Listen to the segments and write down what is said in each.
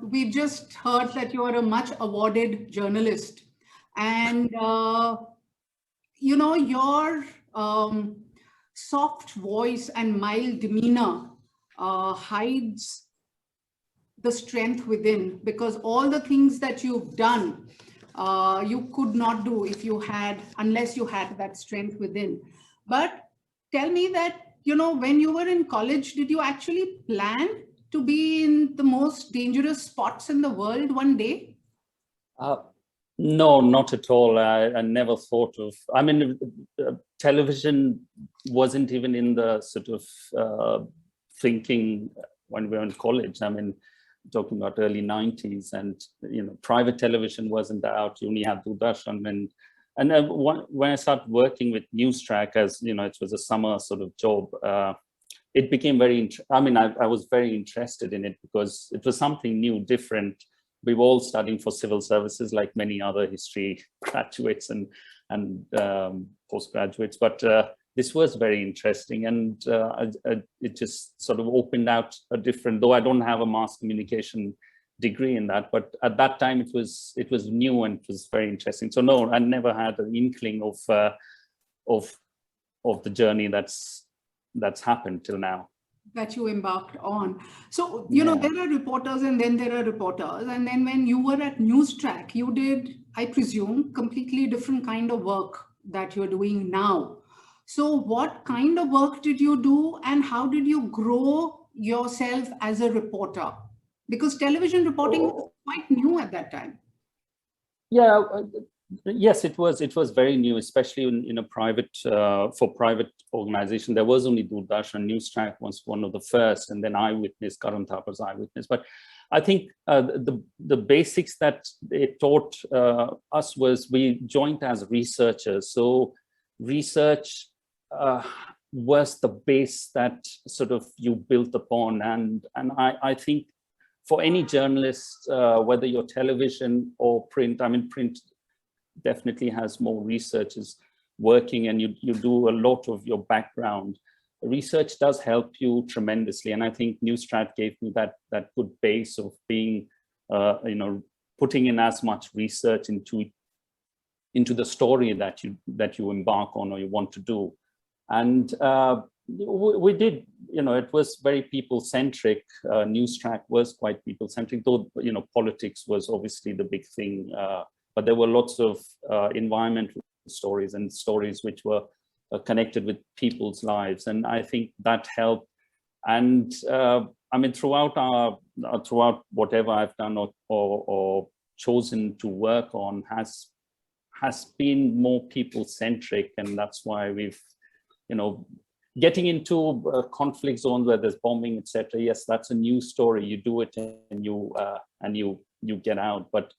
We've just heard that you are a much awarded journalist, and your soft voice and mild demeanor hides the strength within, because all the things that you've done, you could not do if you had, unless you had that strength within. But tell me that, when you were in college, did you actually plan to be in the most dangerous spots in the world one day? Uh, no, not at all. I never thought of, I mean, television wasn't even in the sort of thinking when we were in college. I mean, talking about early 90s, and private television wasn't out. You only had Doordarshan, and then when I started working with Newstrack, as it was a summer sort of job, it became I was very interested in it because it was something new, different. We were all studying for civil services like many other history graduates and postgraduates, but this was very interesting, and it just sort of opened out a different, though I don't have a mass communication degree in that, but at that time it was new and it was very interesting. So no, I never had an inkling of the journey that's happened till now, That you embarked on. So, yeah. there are reporters and then there are reporters. And then when you were at Newstrack, you did, I presume, completely different kind of work that you're doing now. So what kind of work did you do, and how did you grow yourself as a reporter? Because television reporting was quite new at that time. Yeah, yes, it was very new, especially in a private, for private organization. There was only Doordarshan. Newstrack was one of the first, and then Eyewitness, Karan Thapar's Eyewitness. But I think the basics that it taught us was we joined as researchers. So research was the base that sort of you built upon, and I think for any journalist, whether you're television or print, I mean, print definitely has more researchers working, and you do a lot of your background. Research does help you tremendously, and I think Newstrack gave me that good base of being, putting in as much research into the story that you embark on or you want to do. And we did, it was very people-centric. Newstrack was quite people-centric, though, politics was obviously the big thing. But there were lots of environmental stories and stories which were connected with people's lives. And I think that helped. And I mean, throughout whatever I've done or chosen to work on has been more people-centric. And that's why we've, getting into conflict zones where there's bombing, etc. Yes, that's a new story. You do it and you get out. But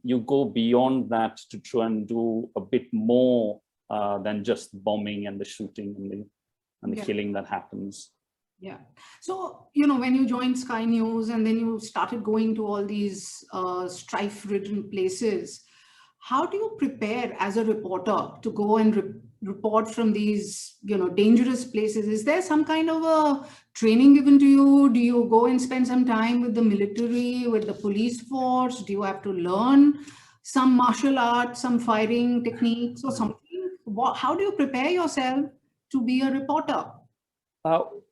you go beyond that to try and do a bit more than just bombing and the shooting and the killing that happens. Yeah. So, when you joined Sky News and then you started going to all these strife-ridden places, how do you prepare as a reporter to go and report from these, dangerous places? Is there some kind of a training given to you? Do you go and spend some time with the military, with the police force? Do you have to learn some martial arts, some firing techniques or something? How do you prepare yourself to be a reporter?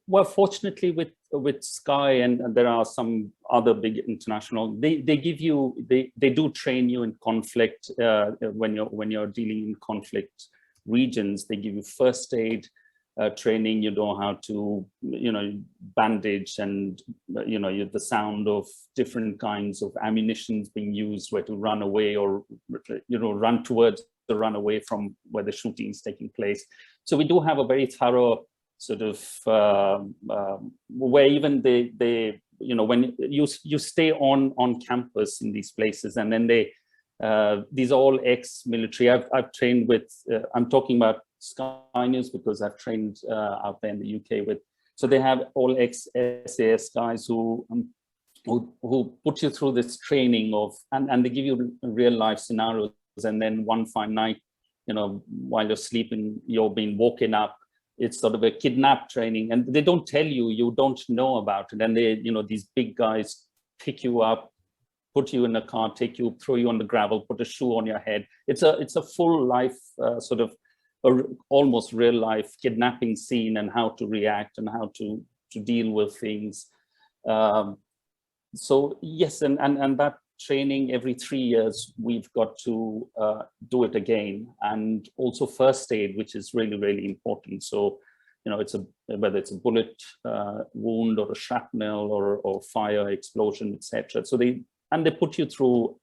Well, fortunately with Sky, and there are some other big international, they give you, they do train you in conflict when you're dealing in conflict regions. They give you first aid training. You know how to bandage, and the sound of different kinds of ammunitions being used, where to run away or run towards or run away from where the shooting is taking place. So we do have a very thorough sort of where even they when you stay on campus in these places, and then these are all ex-military. I've trained with, I'm talking about Sky News because I've trained out there in the UK with, so they have all ex-SAS guys who put you through this training of, and they give you real life scenarios, and then one fine night, while you're sleeping, you're being woken up. It's sort of a kidnap training, and they don't tell you, you don't know about it. And they, these big guys pick you up, put you in a car, take you, throw you on the gravel, put a shoe on your head. It's a full life sort of almost real life kidnapping scene, and how to react and how to deal with things. So yes, and that training every 3 years, we've got to do it again. And also first aid, which is really, really important. So, you know, whether it's a bullet wound or a shrapnel or fire explosion, etc. So they put you through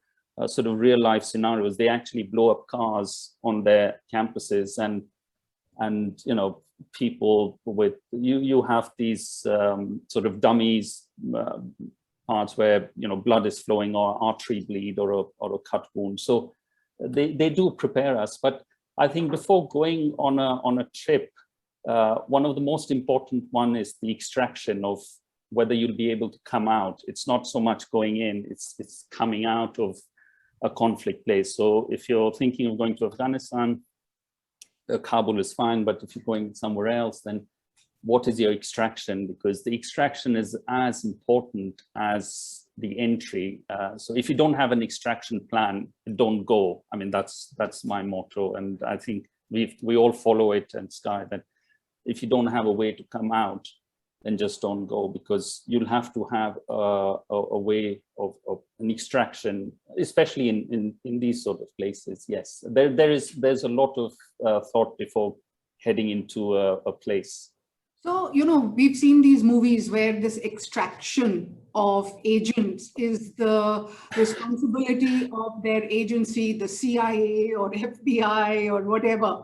sort of real life scenarios. They actually blow up cars on their campuses, and you know, people with you have these sort of dummies parts where, you know, blood is flowing or artery bleed or a cut wound. So they do prepare us. But I think before going on a trip, one of the most important one is the extraction of whether you'll be able to come out. It's not so much going in, it's coming out of a conflict place. So if you're thinking of going to Afghanistan, Kabul is fine, but if you're going somewhere else, then what is your extraction? Because the extraction is as important as the entry. So if you don't have an extraction plan, don't go. I mean, that's my motto, and I think we all follow it at Sky, that if you don't have a way to come out, then just don't go, because you'll have to have a way of an extraction, especially in these sort of places. Yes, there's a lot of thought before heading into a place. So, you know, we've seen these movies where this extraction of agents is the responsibility of their agency, the CIA or FBI or whatever.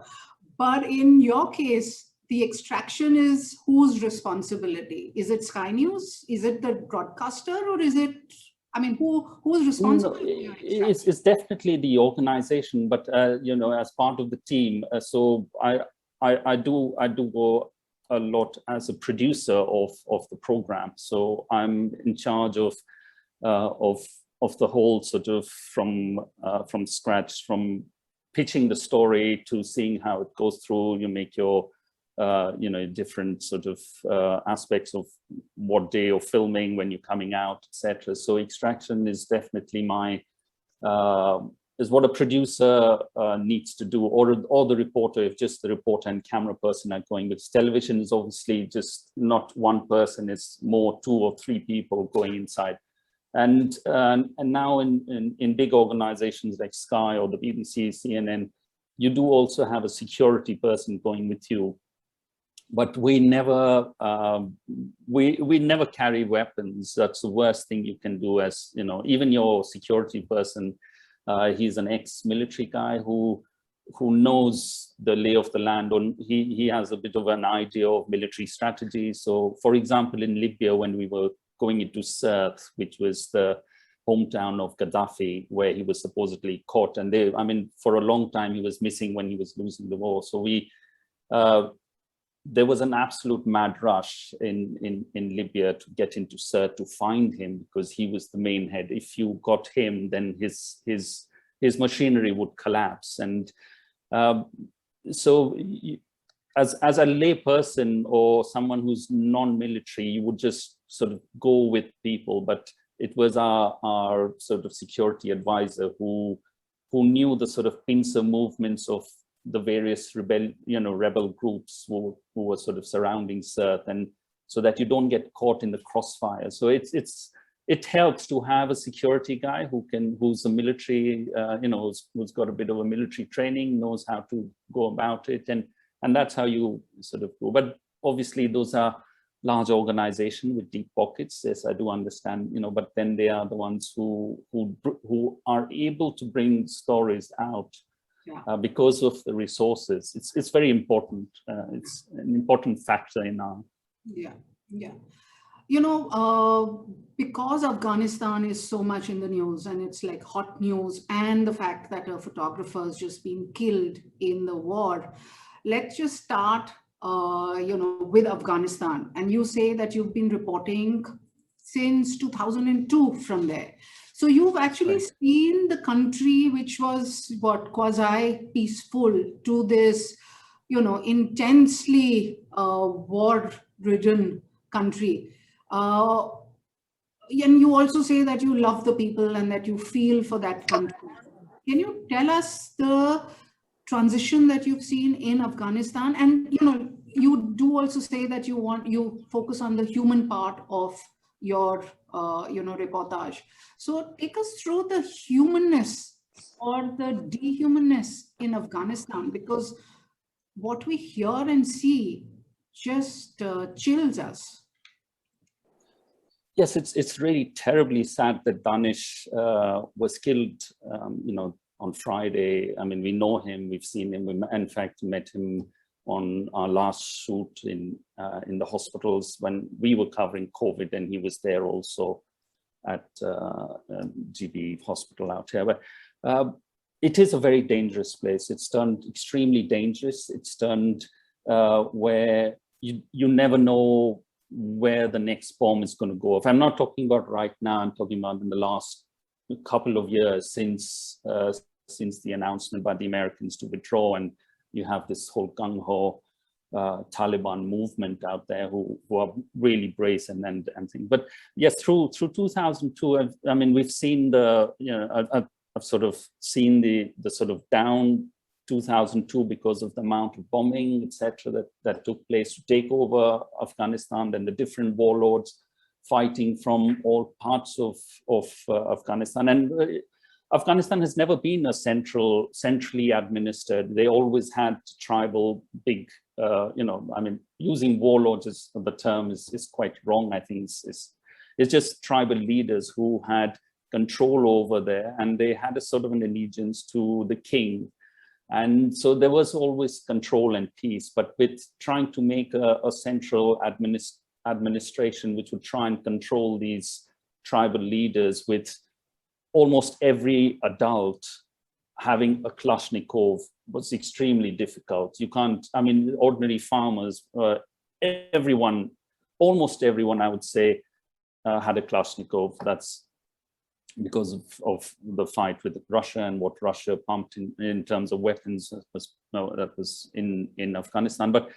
But in your case, the extraction is whose responsibility? Is it Sky News? Is it the broadcaster, or is it, I mean, who's responsible? No, it's definitely the organization, but you know, as part of the team. So I do go a lot as a producer of the program. So I'm in charge of the whole sort of from scratch, from pitching the story to seeing how it goes through. You make your you know, different sort of aspects of what day of filming, when you're coming out, etc. So extraction is definitely is what a producer needs to do, or the reporter, if just the reporter and camera person are going. Because television is obviously just not one person; it's more 2 or 3 people going inside. And now in big organizations like Sky or the BBC, CNN, you do also have a security person going with you. But we never we never carry weapons. That's the worst thing you can do. As you know, even your security person, he's an ex-military guy who knows the lay of the land, or he has a bit of an idea of military strategy. So, for example, in Libya, when we were going into Sirte, which was the hometown of Gaddafi, where he was supposedly caught, and I mean, for a long time he was missing when he was losing the war. So there was an absolute mad rush in Libya to get into Sirte to find him, because he was the main head. If you got him, then his machinery would collapse. And so as a lay person or someone who's non-military, you would just sort of go with people. But it was our sort of security advisor who knew the sort of pincer movements of the various rebel groups who were sort of surrounding Sirte, and so that you don't get caught in the crossfire. So it helps to have a security guy who's a military, who's got a bit of a military training, knows how to go about it, and that's how you sort of go. But obviously those are large organizations with deep pockets. Yes, I do understand, but then they are the ones who are able to bring stories out. Yeah. Because of the resources. It's very important. It's an important factor in our. Yeah. Because Afghanistan is so much in the news, and it's like hot news, and the fact that a photographer has just been killed in the war. Let's just start, with Afghanistan. And you say that you've been reporting since 2002 from there. So you've actually seen the country, which was quasi-peaceful, to this, intensely war-ridden country. and you also say that you love the people and that you feel for that country. Can you tell us the transition that you've seen in Afghanistan? And you do also say that you focus on the human part of your reportage. So take us through the humanness or the dehumanness in Afghanistan, because what we hear and see just chills us. Yes, it's really terribly sad that Danish was killed, on Friday. I mean, we know him, we've seen him. We, in fact, met him on our last shoot in the hospitals when we were covering COVID, and he was there also at GB hospital out here. But it is a very dangerous place. It's turned extremely dangerous. It's turned where you never know where the next bomb is going to go. If I'm not talking about right now, I'm talking about in the last couple of years since the announcement by the Americans to withdraw, and you have this whole gung-ho Taliban movement out there who are really brazen and things. But yes, through 2002, I mean, we've seen I've sort of seen the sort of down 2002 because of the amount of bombing, etc., that took place to take over Afghanistan, and the different warlords fighting from all parts of Afghanistan. And Afghanistan has never been a centrally administered. They always had tribal big, I mean, using warlords as the term is quite wrong. I think it's just tribal leaders who had control over there, and they had a sort of an allegiance to the king. And so there was always control and peace, but with trying to make a central administration which would try and control these tribal leaders, with almost every adult having a Kalashnikov, was extremely difficult. You can't, I mean, ordinary farmers, everyone, almost everyone, I would say, had a Kalashnikov. That's because of the fight with Russia and what Russia pumped in terms of weapons that was in Afghanistan. But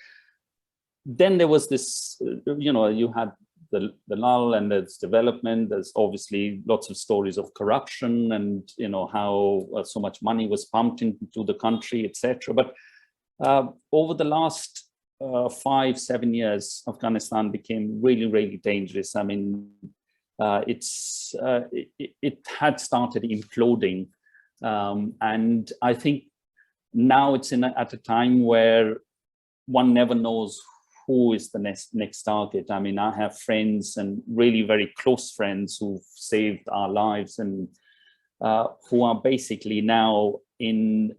then there was this, you had the lull, and there's development. There's obviously lots of stories of corruption and how so much money was pumped into the country, etc. But over the last 5-7 years, Afghanistan became really, really dangerous. I mean, it had started imploding, and I think now it's at a time where one never knows who is the next target. I mean, I have friends, and really very close friends, who've saved our lives, and who are basically now in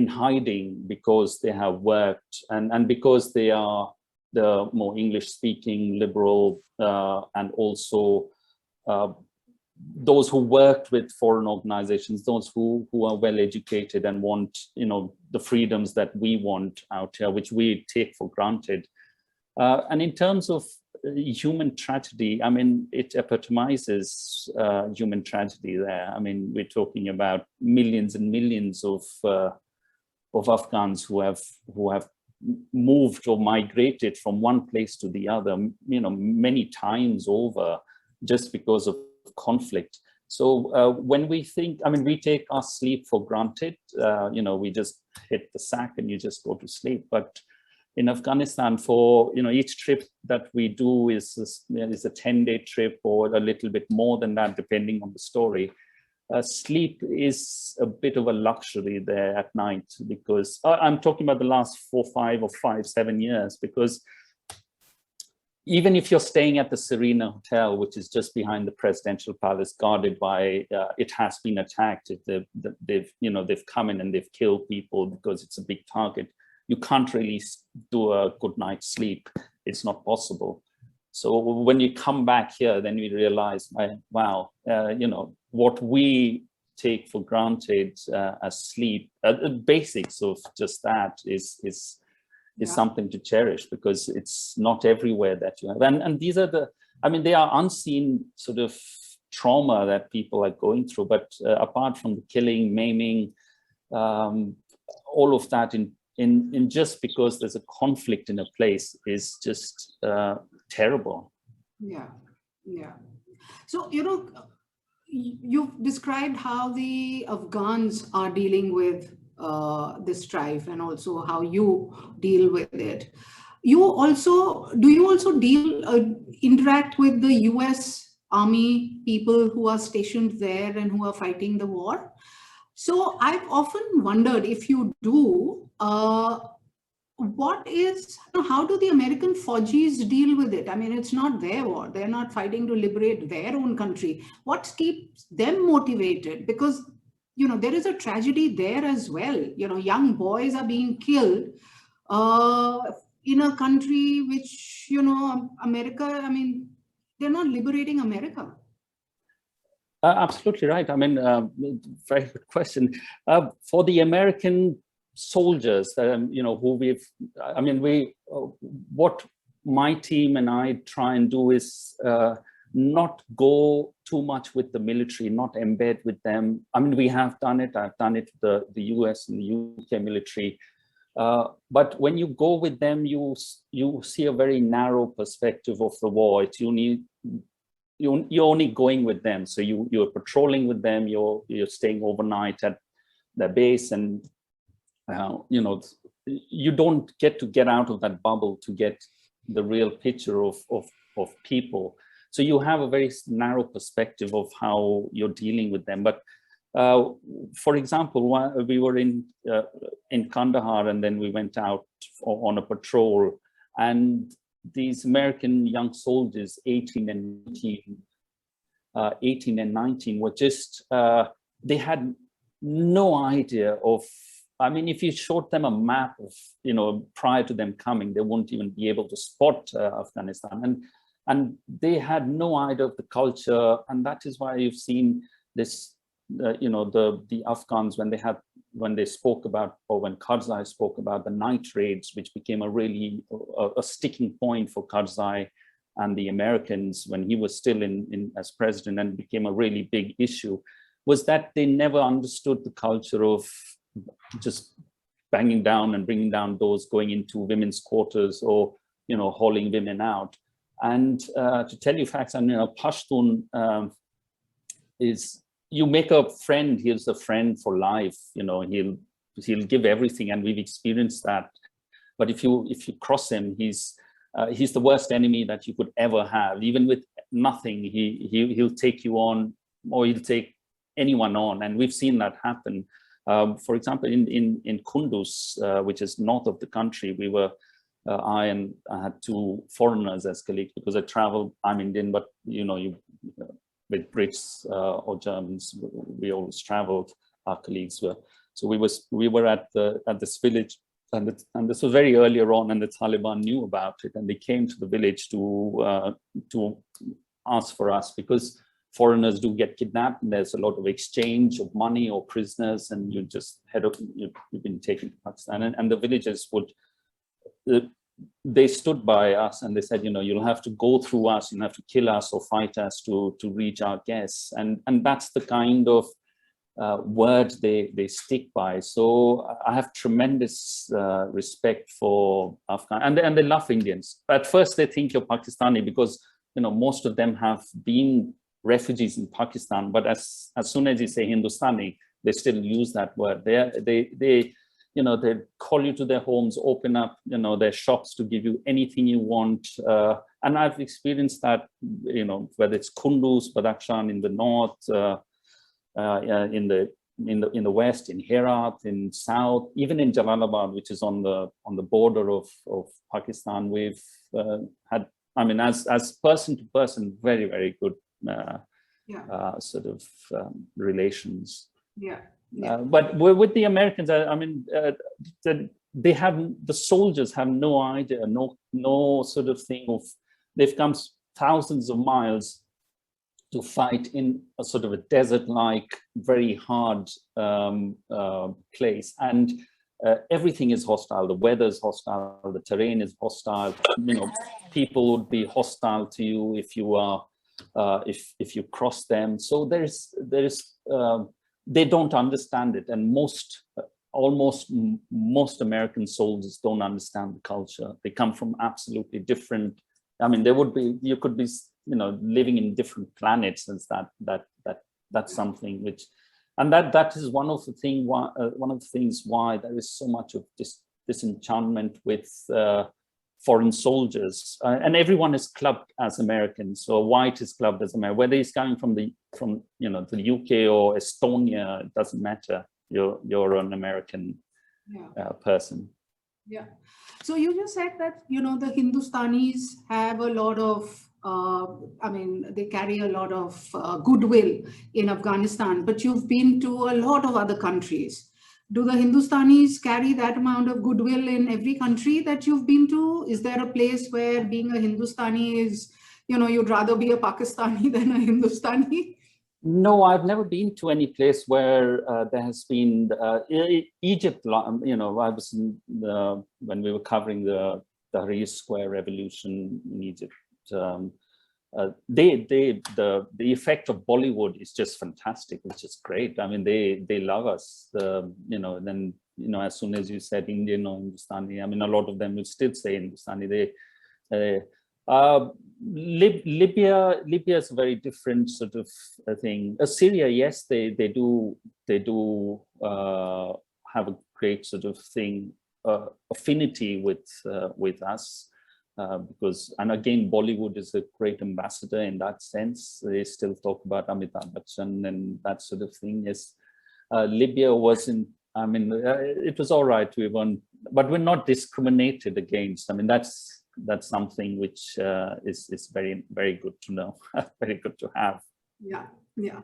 hiding because they have worked, and because they are the more English-speaking liberal, and also those who worked with foreign organizations, those who are well educated and want the freedoms that we want out here, which we take for granted. And in terms of human tragedy, I mean, it epitomizes human tragedy there. I mean, we're talking about millions and millions of Afghans who have moved or migrated from one place to the other, many times over, just because of conflict. So when we think, I mean, we take our sleep for granted. We just hit the sack and you just go to sleep. But in Afghanistan, for each trip that we do is a 10-day trip, or a little bit more than that, depending on the story. Sleep is a bit of a luxury there at night, because I'm talking about the last 7 years, because even if you're staying at the Serena Hotel, which is just behind the presidential palace, guarded by, it has been attacked. They've come in and they've killed people because it's a big target. You can't really do a good night's sleep. It's not possible. So when you come back here, then we realize, wow, what we take for granted as sleep, the basics of just that is something to cherish, because it's not everywhere that you have. And these are they are unseen sort of trauma that people are going through. But apart from the killing, maiming, all of that in just because there's a conflict in a place is just terrible. Yeah. So, you've described how the Afghans are dealing with this strife, and also how you deal with it. Do you also interact with the US Army people who are stationed there and who are fighting the war? So I've often wondered, if you do, how do the American Faujis deal with it? I mean, it's not their war. They're not fighting to liberate their own country. What keeps them motivated? Because, there is a tragedy there as well. Young boys are being killed uh, in a country which, America, I mean, they're not liberating America. Absolutely right. I mean, very good question. For the American soldiers, what my team and I try and do is not go too much with the military, not embed with them. I mean, we have done it. I've done it with the US and the UK military. But when you go with them, you see a very narrow perspective of the war. You're only going with them. So you're patrolling with them, you're staying overnight at their base, and you don't get out of that bubble to get the real picture of people. So you have a very narrow perspective of how you're dealing with them. But for example, we were in Kandahar, and then we went out on a patrol, and these American young soldiers, 18 and 19, were just, they had no idea of, I mean, if you showed them a map of, prior to them coming, they won't even be able to spot Afghanistan. And they had no idea of the culture. And that is why you've seen this, the Afghans, when they spoke about, or when Karzai spoke about the night raids, which became a sticking point for Karzai and the Americans when he was still in as president, and became a really big issue, was that they never understood the culture of just banging down and bringing down doors, going into women's quarters, or hauling women out. And to tell you facts, I mean, a Pashtun is, you make a friend, he's a friend for life. He'll give everything, and we've experienced that. But if you cross him, he's the worst enemy that you could ever have. Even with nothing, he'll take you on, or he'll take anyone on, and we've seen that happen. For example, in Kunduz, which is north of the country, we were. I had two foreigners as colleagues, because I traveled. I'm Indian, but with Brits or Germans, we always traveled. Our colleagues were. So we were at this village, and this was very earlier on, and the Taliban knew about it, and they came to the village to ask for us, because foreigners do get kidnapped, and there's a lot of exchange of money or prisoners, and you've been taken to Pakistan, and the villagers would. They stood by us, and they said, you'll have to go through us, you'll have to kill us or fight us to reach our guests, and that's the kind of word they stick by. So I have tremendous respect for Afghan, and they love Indians. At first they think you're Pakistani, because most of them have been refugees in Pakistan, but as soon as you say Hindustani, they still use that word. They call you to their homes, open up, their shops to give you anything you want. And I've experienced that, whether it's Kunduz, Badakhshan in the north, in the west, in Herat, in south, even in Jalalabad, which is on the border of Pakistan. We've had, I mean, as person to person, very, very good relations. Yeah. But with the Americans, I mean, the soldiers have no idea, no sort of thing of, they've come thousands of miles to fight in a sort of a desert-like, very hard place, and everything is hostile. The weather is hostile, the terrain is hostile. People would be hostile to you if you are if you cross them. So there's they don't understand it, and almost most American soldiers don't understand the culture. They come from absolutely different. I mean, you could be living in different planets, and that's something which, and that is one of the things why there is so much of disenchantment with foreign soldiers, and everyone is clubbed as Americans. So a white is clubbed as American, whether he's coming from the UK or Estonia, it doesn't matter. You're an American person. Yeah. So you just said that the Hindustanis have a lot of they carry a lot of goodwill in Afghanistan, but you've been to a lot of other countries. Do the Hindustanis carry that amount of goodwill in every country that you've been to? Is there a place where being a Hindustani is, you'd rather be a Pakistani than a Hindustani? No, I've never been to any place where there has been Egypt. I was when we were covering the Tahrir Square revolution in Egypt. The effect of Bollywood is just fantastic, which is great. I mean, they love us. Then as soon as you said Indian or Hindustani, I mean, a lot of them will still say Hindustani. Libya is a very different sort of thing. Syria, yes, they do have a great sort of thing, affinity with us. Because, and again, Bollywood is a great ambassador in that sense. They still talk about Amitabh Bachchan and that sort of thing. Yes, Libya wasn't, I mean, it was all right. But we're not discriminated against. I mean, that's something which is very, very good to know, very good to have. Yeah. Yeah.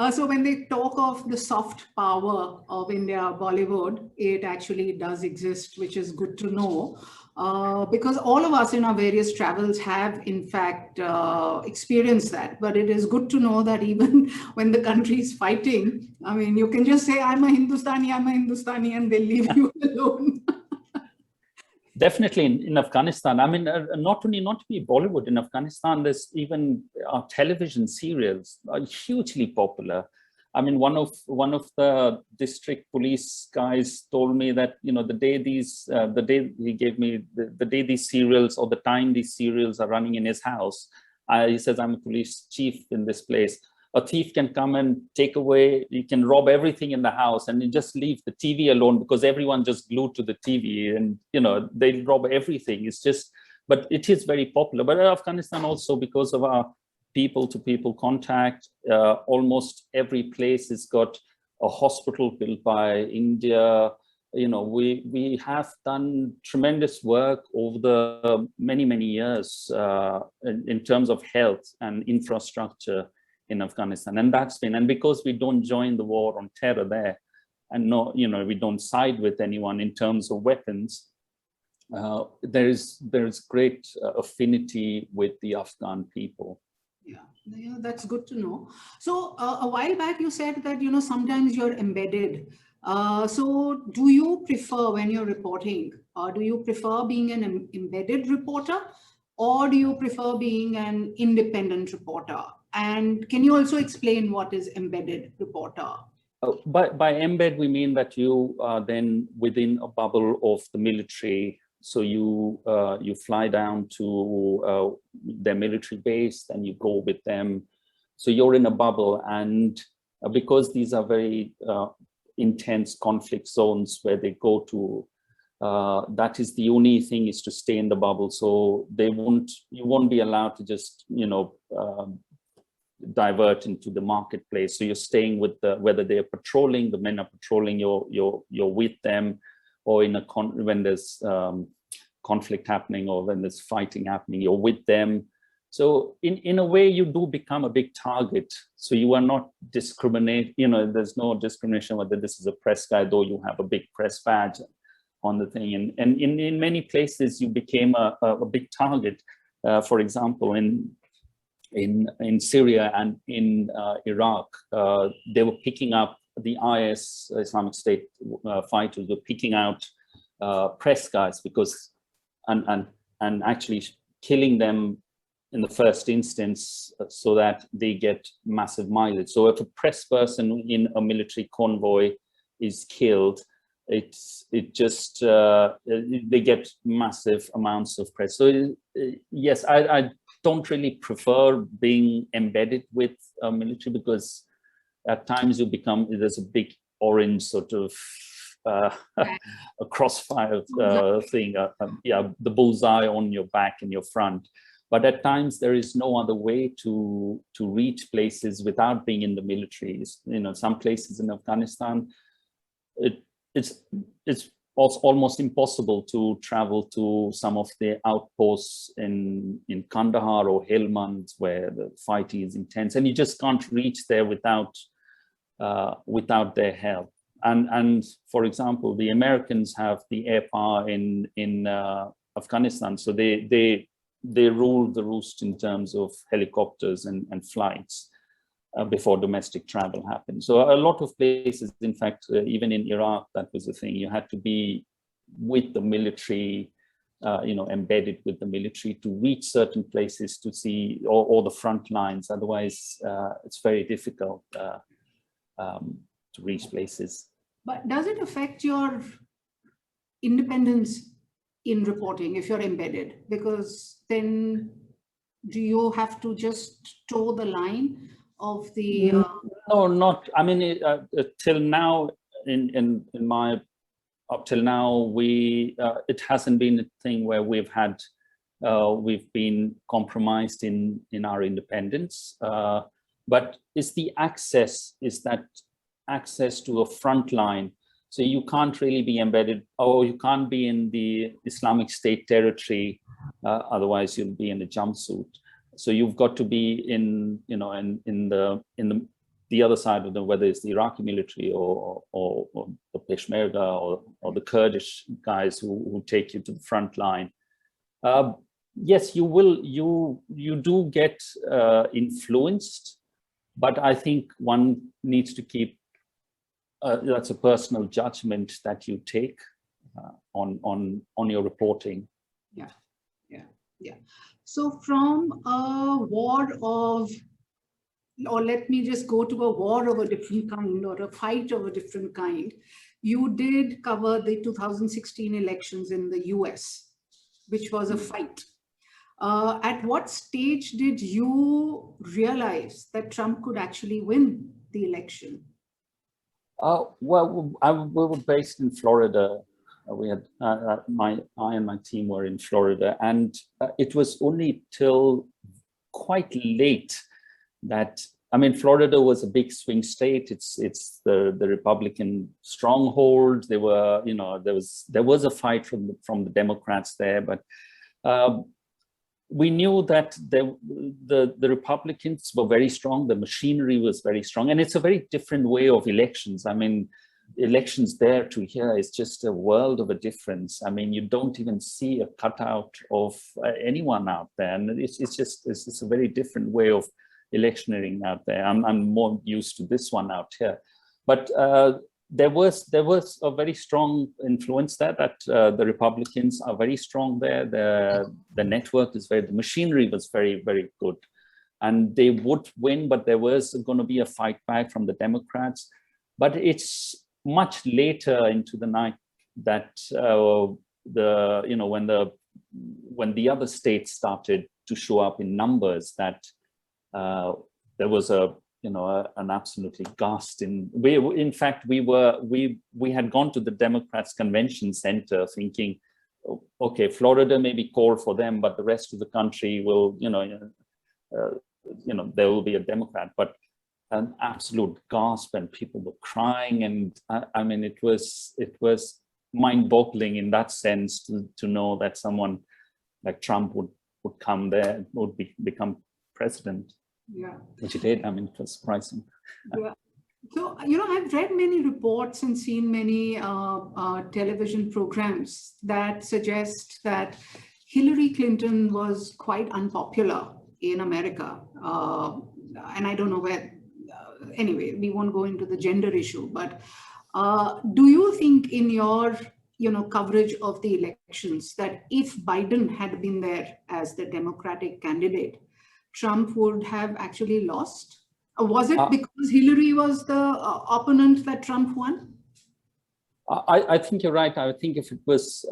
So when they talk of the soft power of India, Bollywood, it actually does exist, which is good to know. Because all of us in our various travels have, in fact, experienced that. But it is good to know that even when the country is fighting, I mean, you can just say, I'm a Hindustani, and they'll leave you alone. Definitely in Afghanistan. I mean, not to be Bollywood. In Afghanistan, there's even television serials are hugely popular. I mean, one of the district police guys told me that the day these serials, or the time these serials are running in his house, he says, I'm a police chief in this place. A thief can come and take away, you can rob everything in the house and you just leave the TV alone because everyone just glued to the TV and, they rob everything. It's just, but it is very popular. But Afghanistan also, because of our people-to-people contact, almost every place has got a hospital built by India. We have done tremendous work over the many, many years in terms of health and infrastructure in Afghanistan, and because we don't join the war on terror there, and we don't side with anyone in terms of weapons, there is great affinity with the Afghan people. Yeah, that's good to know. So a while back you said that sometimes you're embedded. So do you prefer, when you're reporting, do you prefer being an embedded reporter, or do you prefer being an independent reporter? And can you also explain what is embedded reporter? By embed, we mean that you are then within a bubble of the military. So you fly down to their military base, and you go with them. So you're in a bubble, and because these are very intense conflict zones where they go to, that is the only thing, is to stay in the bubble. So you won't be allowed to just divert into the marketplace. So you're staying with whether they are patrolling, the men are patrolling, you're with them, or when there's conflict happening, or when there's fighting happening, you're with them. So in a way, you do become a big target. So you are not discriminate. There's no discrimination whether this is a press guy, though you have a big press badge on the thing. And in many places, you became a big target. For example, in Syria and in Iraq, they were picking up, the IS, Islamic State fighters were picking out press guys and actually killing them in the first instance so that they get massive mileage. So if a press person in a military convoy is killed, they get massive amounts of press. So yes, don't really prefer being embedded with military, because at times there's a big orange sort of a crossfire thing, the bullseye on your back and your front. But at times there is no other way to reach places without being in the military. Some places in Afghanistan, it's almost impossible to travel to some of the outposts in Kandahar or Helmand, where the fight is intense, and you just can't reach there without their help. And for example, the Americans have the air power in Afghanistan, so they rule the roost in terms of helicopters and flights before domestic travel happened. So a lot of places, in fact, even in Iraq, that was the thing. You had to be with the military, embedded with the military to reach certain places to see, or the front lines. Otherwise, it's very difficult to reach places. But does it affect your independence in reporting if you're embedded? Because then do you have to just toe the line of the... No, not, I mean, till now, up till now, it hasn't been a thing where we've been compromised in our independence. But is that access to a front line. So you can't really be embedded, or you can't be in the Islamic State territory, otherwise you'll be in a jumpsuit. So you've got to be in the other side of whether it's the Iraqi military or the Peshmerga or the Kurdish guys who take you to the front line. Yes, you do get influenced, but I think one needs to keep. That's a personal judgment that you take on your reporting. Yeah. So from a war of, or let me just go to a war of a different kind, or a fight of a different kind, you did cover the 2016 elections in the US, which was a fight. At what stage did you realize that Trump could actually win the election? Well, we were based in Florida. We had I and my team were in Florida, and it was only till quite late that, I mean, Florida was a big swing state. It's the Republican stronghold. There was a fight from the Democrats there, but we knew that the Republicans were very strong. The machinery was very strong, and it's a very different way of elections. I mean, elections there to here is just a world of a difference. I mean, you don't even see a cutout of anyone out there, and it's a very different way of electioneering out there. I'm more used to this one out here, but there was a very strong influence there that the Republicans are very strong there. The network is the machinery was very, very good, and they would win, but there was going to be a fight back from the Democrats. But it's much later into the night that when the other states started to show up in numbers, that there was an absolutely ghastly. In fact, we had gone to the Democrats convention center thinking, okay, Florida may be core for them, but the rest of the country will, there will be a Democrat. But an absolute gasp, and people were crying, and I mean, it was mind-boggling in that sense to know that someone like Trump would come there, would become president. Yeah, which he did. I mean, it was surprising. Yeah. So, I've read many reports and seen many television programs that suggest that Hillary Clinton was quite unpopular in America. And I don't know where, anyway, we won't go into the gender issue, but do you think in your, coverage of the elections that if Biden had been there as the Democratic candidate, Trump would have actually lost? Or was it because Hillary was the opponent that Trump won? I think you're right. I think if it was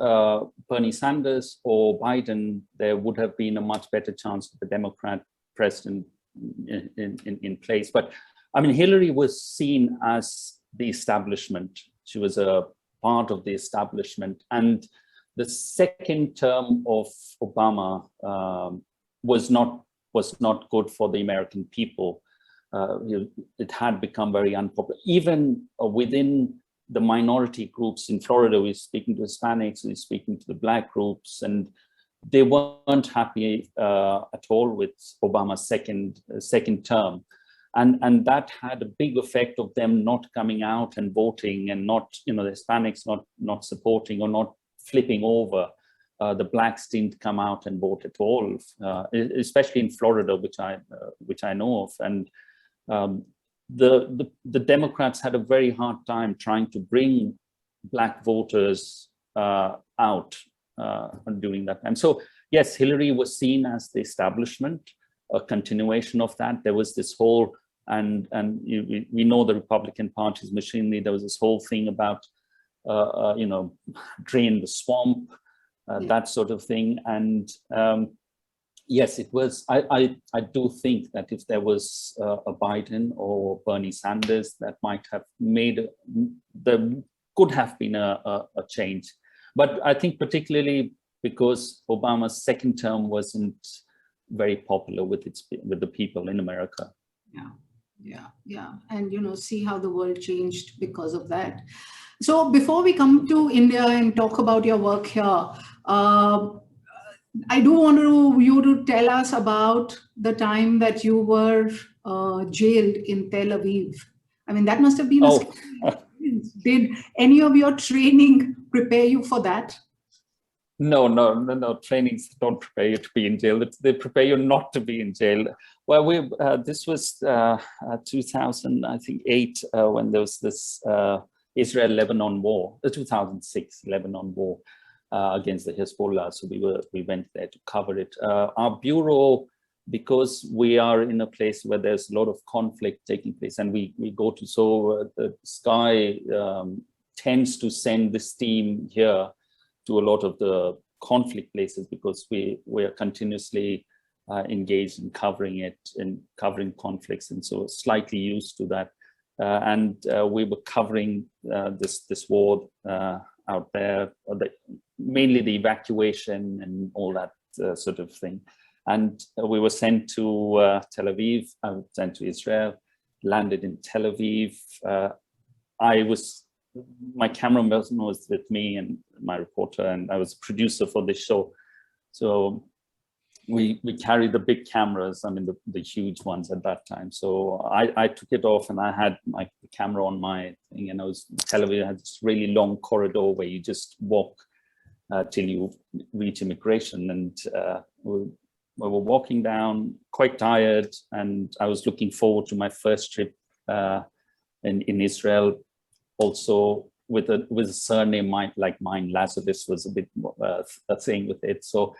Bernie Sanders or Biden, there would have been a much better chance of the Democrat president in place. But I mean, Hillary was seen as the establishment. She was a part of the establishment. And the second term of Obama was not good for the American people. It had become very unpopular. Even within the minority groups in Florida, we're speaking to Hispanics, we're speaking to the Black groups, and they weren't happy at all with Obama's second term. And that had a big effect of them not coming out and voting, and not, the Hispanics not supporting or not flipping over. The Blacks didn't come out and vote at all, especially in Florida, which I know of. And the Democrats had a very hard time trying to bring Black voters out during that time. So yes, Hillary was seen as the establishment, a continuation of that. There was this whole, and we know the Republican Party's machinery. There was this whole thing about drain the swamp, that sort of thing. And yes, it was. I do think that if there was a Biden or Bernie Sanders, that might have there could have been a change. But I think particularly because Obama's second term wasn't very popular with the people in America. Yeah. And see how the world changed because of that. So before we come to India and talk about your work here, I do want you to tell us about the time that you were jailed in Tel Aviv. I mean, that must have been a scary experience. Did any of your training prepare you for that? No. Trainings don't prepare you to be in jail. They prepare you not to be in jail. Well, this was 2008 when there was this Israel-Lebanon war, the 2006 Lebanon war against the Hezbollah. So we went there to cover it. Our bureau, because we are in a place where there's a lot of conflict taking place, and we go to, so the Sky tends to send this team here to a lot of the conflict places, because we are continuously engaged in covering it and covering conflicts, and so slightly used to that. And we were covering this war out there, mainly the evacuation and all that sort of thing. And we were sent to Tel Aviv. I was sent to Israel, landed in Tel Aviv. My cameraman was with me and my reporter, and I was a producer for this show. So we carried the big cameras, I mean, the huge ones at that time. So I took it off, and I had my camera on my thing, and Tel Aviv had this really long corridor where you just walk till you reach immigration. And we were walking down, quite tired, and I was looking forward to my first trip in Israel. Also with a surname like mine, Lazarus was a bit a thing with it. So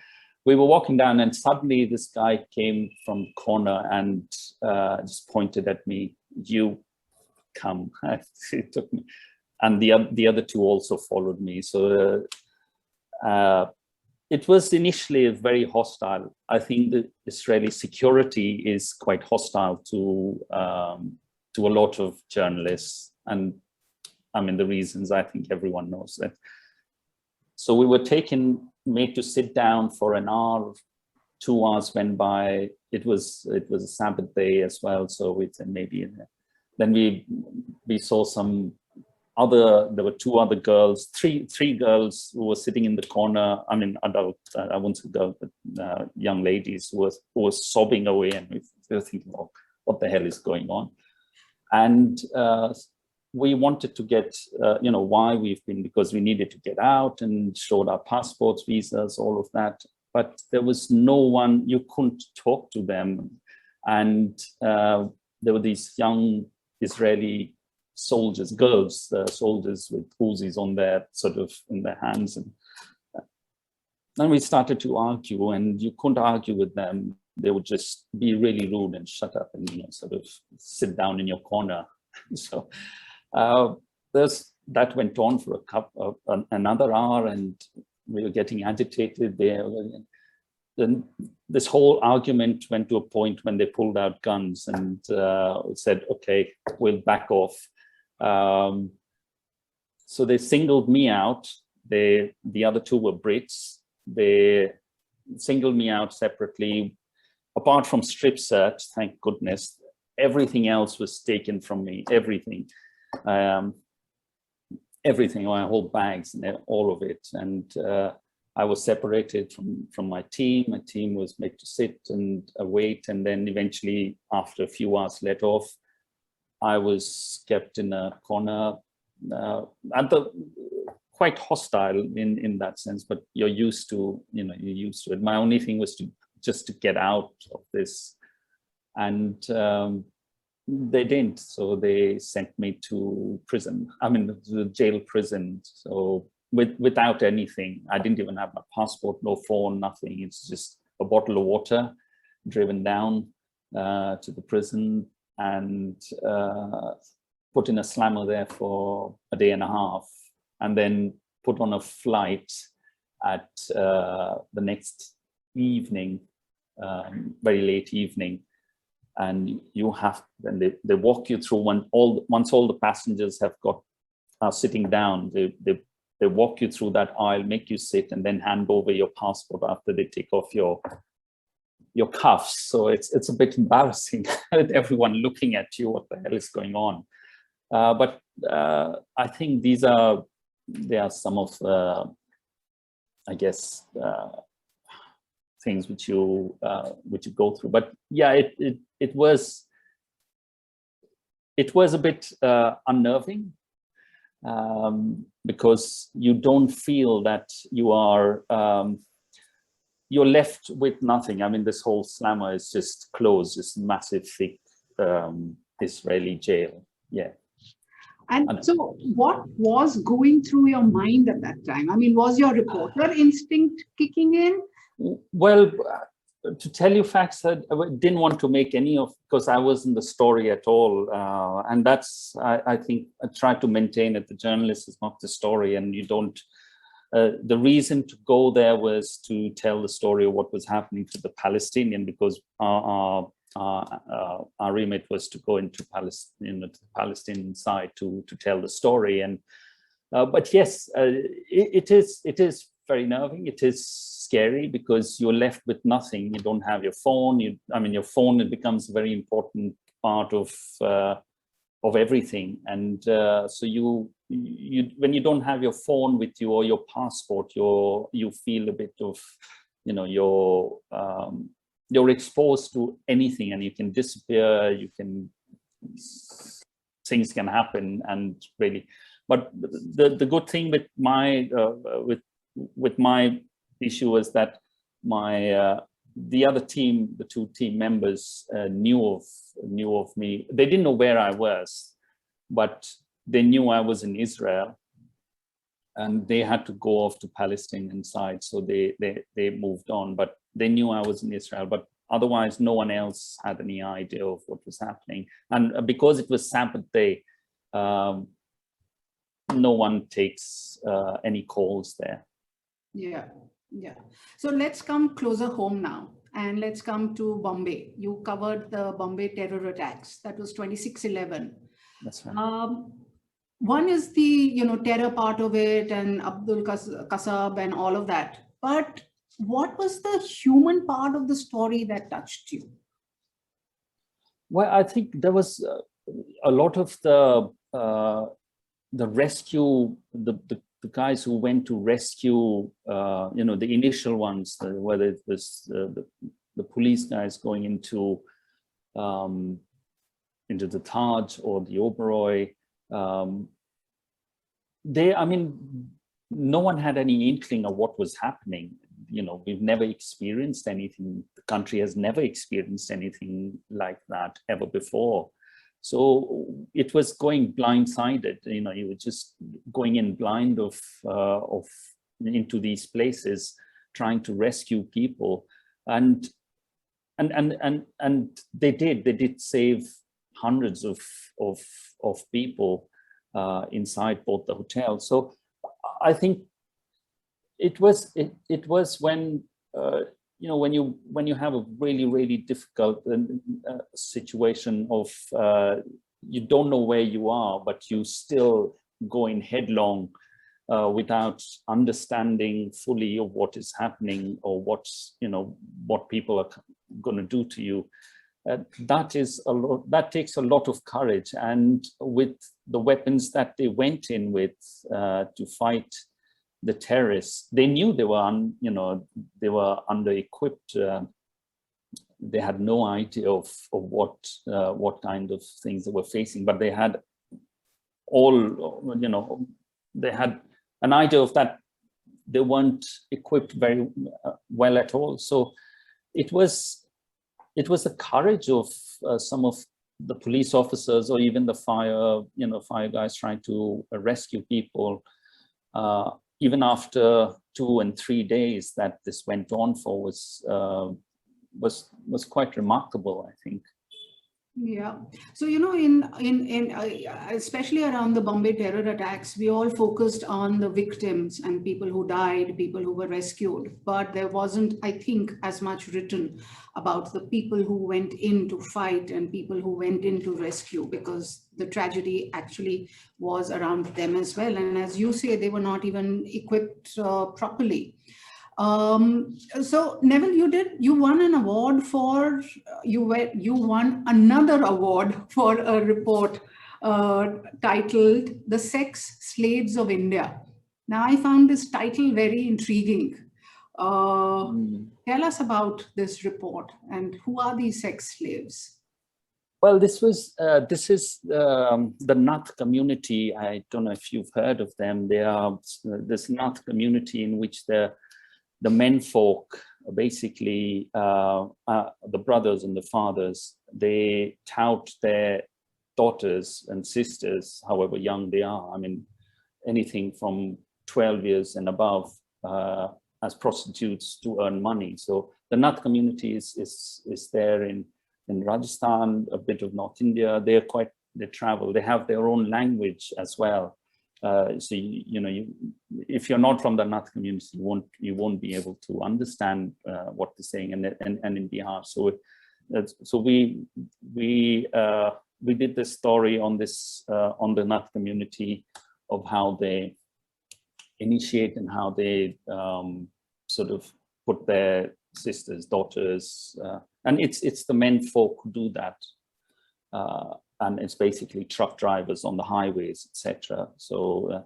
we were walking down, and suddenly this guy came from the corner and just pointed at me. "You come." It took me, and the other two also followed me. So it was initially very hostile. I think the Israeli security is quite hostile to a lot of journalists, and I mean, the reasons, I think everyone knows that. So we were made to sit down for an hour. 2 hours went by. It was a Sabbath day as well. So we said maybe, then we saw there were 2 other girls, three girls who were sitting in the corner. I mean, adult, I won't say girls, but young ladies who were sobbing away, and we were thinking, oh, what the hell is going on? And we wanted to get, why we've been, because we needed to get out, and showed our passports, visas, all of that. But there was no one, you couldn't talk to them. And there were these young Israeli soldiers, soldiers with Uzis on in their hands. And then we started to argue, and you couldn't argue with them. They would just be really rude and shut up and, sort of sit down in your corner. So that went on for another hour, and we were getting agitated there. Then this whole argument went to a point when they pulled out guns and said, okay, we'll back off. So they singled me out. The other two were Brits. They singled me out separately. Apart from strip search, thank goodness, everything else was taken from me, everything. Everything, my whole bags and all of it. And I was separated from my team. My team was made to sit and wait. And then eventually, after a few hours let off, I was kept in a corner, quite hostile in that sense, but you're used to it. My only thing was just to get out of this. And they didn't, so they sent me to prison. I mean, the jail prison. So without anything, I didn't even have my passport, no phone, nothing. It's just a bottle of water, driven down to the prison and put in a slammer there for a day and a half, and then put on a flight at the next evening, very late evening. And you have, and they walk you through once all the passengers are sitting down, they walk you through that aisle, make you sit, and then hand over your passport after they take off your cuffs. So it's a bit embarrassing with everyone looking at you, what the hell is going on? But I think they are some of the, I guess, things which you go through. But yeah, it was a bit unnerving, because you don't feel that you're left with nothing. I mean, this whole slammer is just closed, this massive, thick Israeli jail. Yeah. And so what was going through your mind at that time? I mean, was your reporter instinct kicking in? Well, to tell you facts, I didn't want to make any of, because I wasn't the story at all. And that's, I think, I try to maintain it. The journalist is not the story, and you don't, the reason to go there was to tell the story of what was happening to the Palestinian, because our remit was to go into Palestine, the Palestinian side to tell the story. And but yes, it is very nerving. It is scary because you're left with nothing. You don't have your phone. Your phone, it becomes a very important part of everything. And so you when you don't have your phone with you or your passport, you feel a bit of, you're exposed to anything, and you can disappear. Things can happen, and really. But the good thing with my with my issue was that the other team, the two team members, knew of me. They didn't know where I was, but they knew I was in Israel, and they had to go off to Palestinian side, so they moved on. But they knew I was in Israel, but otherwise no one else had any idea of what was happening. And because it was Sabbath day, no one takes any calls there. Yeah. So let's come closer home now, and let's come to Bombay. You covered the Bombay terror attacks. That was 26/11. That's right. One is the terror part of it, and Abdul Kasab and all of that. But what was the human part of the story that touched you? Well, I think there was a lot of the rescue, the guys who went to rescue, the initial ones, whether it was the police guys going into the Taj or the Oberoi. No one had any inkling of what was happening. We've never experienced anything. The country has never experienced anything like that ever before. So it was going blindsided. You were just going in blind into these places, trying to rescue people, and they did save hundreds of people. inside both the hotels. So I think it was when when you have a really difficult situation of you don't know where you are, but you still going headlong without understanding fully of what is happening or what people are going to do to you. That takes a lot of courage, and with the weapons that they went in with to fight the terrorists, they knew they were under-equipped. They had no idea of what kind of things they were facing, but they had they had an idea of that. They weren't equipped very well at all. So it was the courage of some of the police officers, or even the fire guys trying to rescue people. Even after 2 and 3 days that this went on for was quite remarkable, I think. Yeah. So, in especially around the Bombay terror attacks, we all focused on the victims and people who died, people who were rescued, but there wasn't, I think, as much written about the people who went in to fight and people who went in to rescue, because the tragedy actually was around them as well. And as you say, they were not even equipped properly. So Neville, you won an award for, you won another award for a report titled "The Sex Slaves of India." Now, I found this title very intriguing. Tell us about this report, and who are these sex slaves? Well, this is the Nath community. I don't know if you've heard of them. They are this Nath community in which the menfolk, basically the brothers and the fathers, they tout their daughters and sisters, however young they are. I mean, anything from 12 years and above, as prostitutes to earn money. So the Nath community is there in Rajasthan, a bit of North India. They travel. They have their own language as well. So if you're not from the Nath community, you won't be able to understand what they're saying. And in Bihar, so we did this story on the Nath community of how they initiate and how they sort of put their sisters, daughters, and it's the men folk who do that. And it's basically truck drivers on the highways, etc. So,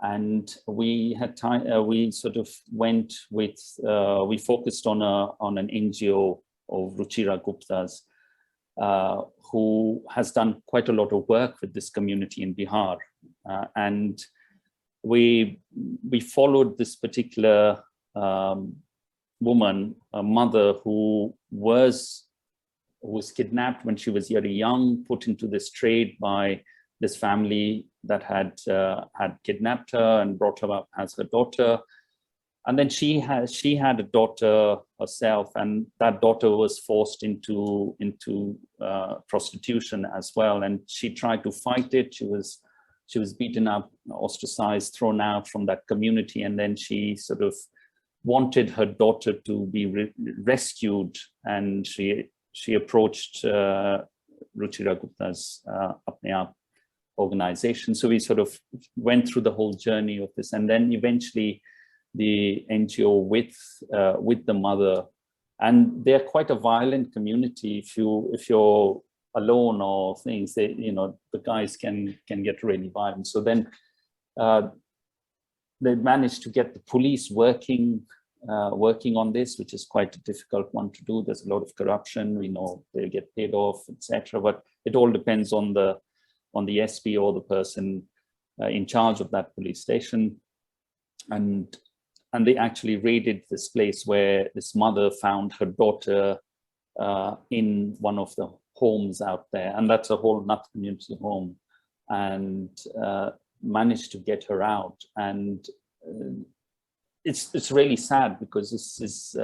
and we had time. We sort of went with. We focused on an NGO of Ruchira Gupta's, who has done quite a lot of work with this community in Bihar, and we followed this particular woman, a mother who was kidnapped when she was very young, put into this trade by this family that had kidnapped her and brought her up as her daughter. And then she had a daughter herself, and that daughter was forced into prostitution as well. And she tried to fight it. She was beaten up, ostracized, thrown out from that community, and then she sort of wanted her daughter to be rescued, and she approached Ruchira Gupta's Apne Aap organization. So we sort of went through the whole journey of this, and then eventually the NGO with the mother, and they're quite a violent community. If you're alone or things, the guys can get really violent. So then they managed to get the police working on this, which is quite a difficult one to do. There's a lot of corruption. We know they get paid off, etc. But it all depends on the SP or the person in charge of that police station. And they actually raided this place where this mother found her daughter in one of the homes out there, and that's a whole Nath community home, and managed to get her out. And it's really sad, because this is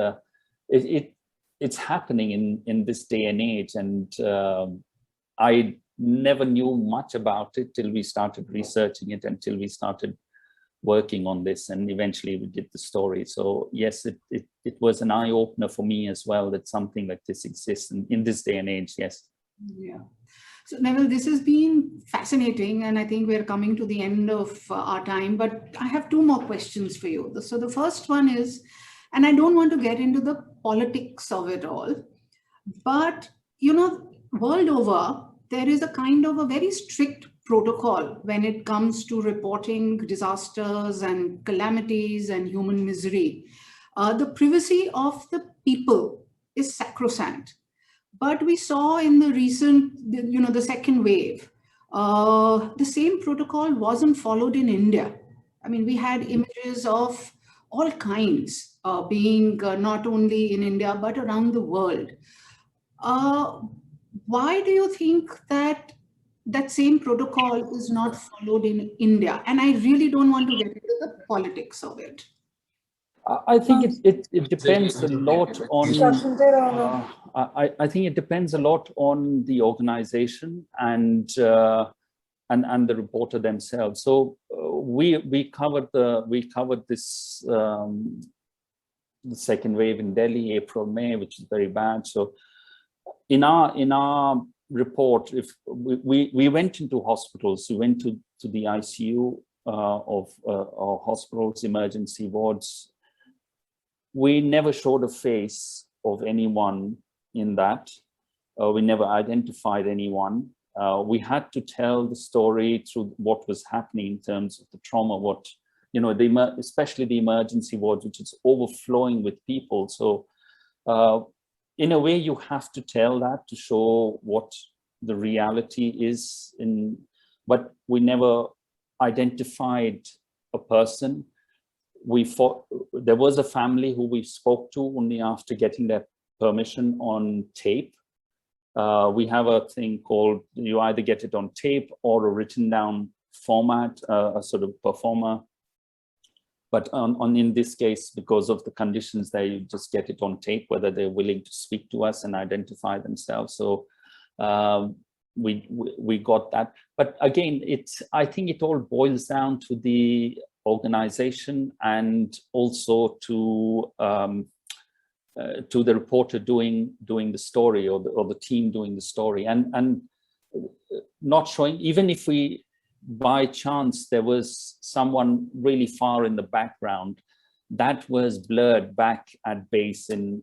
it's happening in this day and age. And I never knew much about it till we started researching it, until we started working on this, and eventually we did the story. So yes, it was an eye-opener for me as well, that something like this exists in this day and age. Yes. Yeah. So Neville, this has been fascinating, and I think we're coming to the end of our time, but I have two more questions for you. So the first one is, and I don't want to get into the politics of it all, but world over, there is a kind of a very strict protocol when it comes to reporting disasters and calamities and human misery. The privacy of the people is sacrosanct. But we saw in the recent, the second wave, the same protocol wasn't followed in India. I mean, we had images of all kinds being not only in India, but around the world. Why do you think that same protocol is not followed in India? And I really don't want to get into the politics of it. I think it depends a lot on. I think it depends a lot on the organization and the reporter themselves. So we covered this the second wave in Delhi, April, May, which is very bad. So in our report, if we went into hospitals, we went to the ICU of hospitals, emergency wards. We never showed a face of anyone in that. We never identified anyone. We had to tell the story through what was happening in terms of the trauma, especially the emergency wards, which is overflowing with people. So in a way, you have to tell that to show what the reality is. But we never identified a person. There was a family who we spoke to only after getting their permission on tape. We have a thing called, you either get it on tape or a written down format, a sort of performer. But in this case, because of the conditions there, you just get it on tape, whether they're willing to speak to us and identify themselves. So we got that. But again, I think it all boils down to the organization and also to the reporter doing the story, or the team doing the story, and not showing, even if we by chance there was someone really far in the background, that was blurred back at base in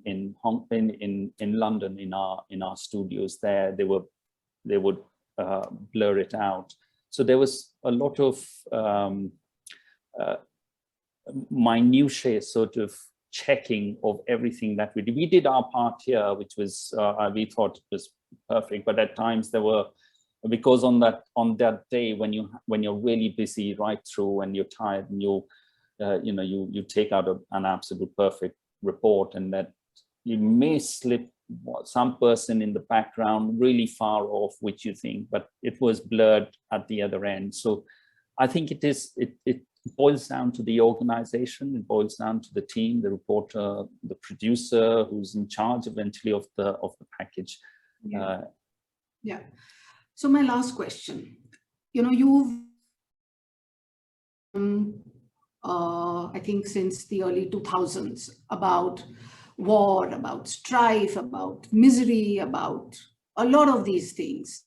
London, in our studios there. They would blur it out. So there was a lot of minutiae sort of checking of everything that we did. We did our part here, which was we thought it was perfect, but at times there were, because on that day when you're really busy right through and you're tired and you take out an absolute perfect report, and that you may slip some person in the background really far off, which you think, but it was blurred at the other end. So I think it boils down to the organization, it boils down to the team, the reporter, the producer who's in charge eventually of the package. Yeah. So my last question, you've I think since the early 2000s about war, about strife, about misery, about a lot of these things.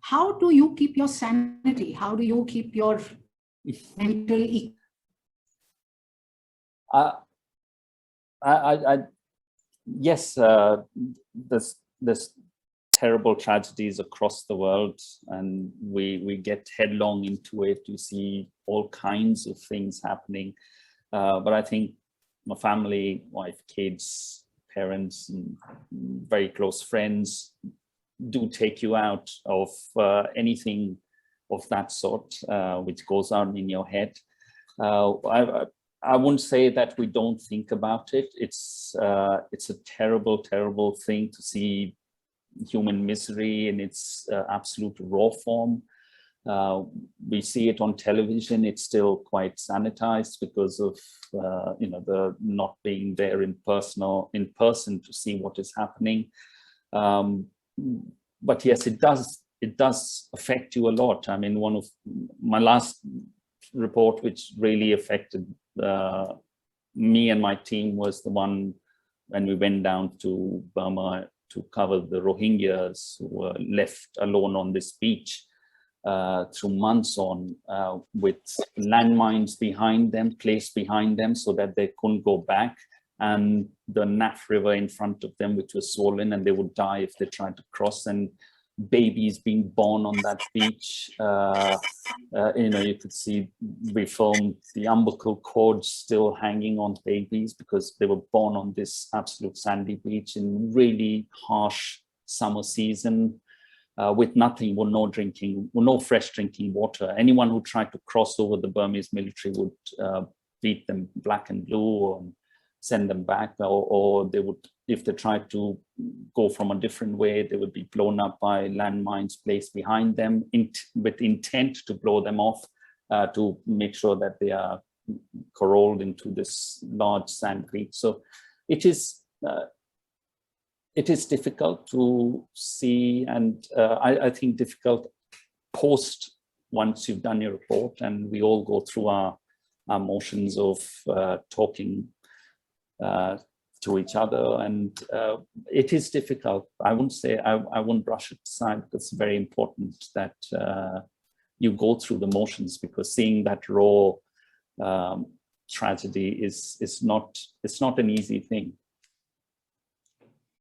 How do you keep your sanity? How do you keep your mental yes, there's terrible tragedies across the world, and we get headlong into it. You see all kinds of things happening, but I think my family, wife, kids, parents, and very close friends do take you out of anything of that sort which goes on in your head. I wouldn't say that we don't think about it. It's a terrible, terrible thing to see human misery in its absolute raw form. We see it on television. It's still quite sanitized because of the not being there in person to see what is happening. But yes, it does it does affect you a lot. I mean, one of my last report, which really affected me and my team, was the one when we went down to Burma to cover the Rohingyas who were left alone on this beach through months on, with landmines behind them, placed behind them so that they couldn't go back, and the Naf River in front of them, which was swollen, and they would die if they tried to cross, and babies being born on that beach. You could see, we filmed the umbilical cords still hanging on babies because they were born on this absolute sandy beach in really harsh summer season, with nothing, with no fresh drinking water. Anyone who tried to cross over, the Burmese military would beat them black and blue or send them back, or they would, if they tried to go from a different way, they would be blown up by landmines placed behind them with intent to blow them off, to make sure that they are corralled into this large sand beach. So it is difficult to see, and I think difficult post once you've done your report, and we all go through our motions of talking to each other, and it is difficult. I wouldn't brush it aside, because it's very important that you go through the motions, because seeing that raw tragedy is not an easy thing.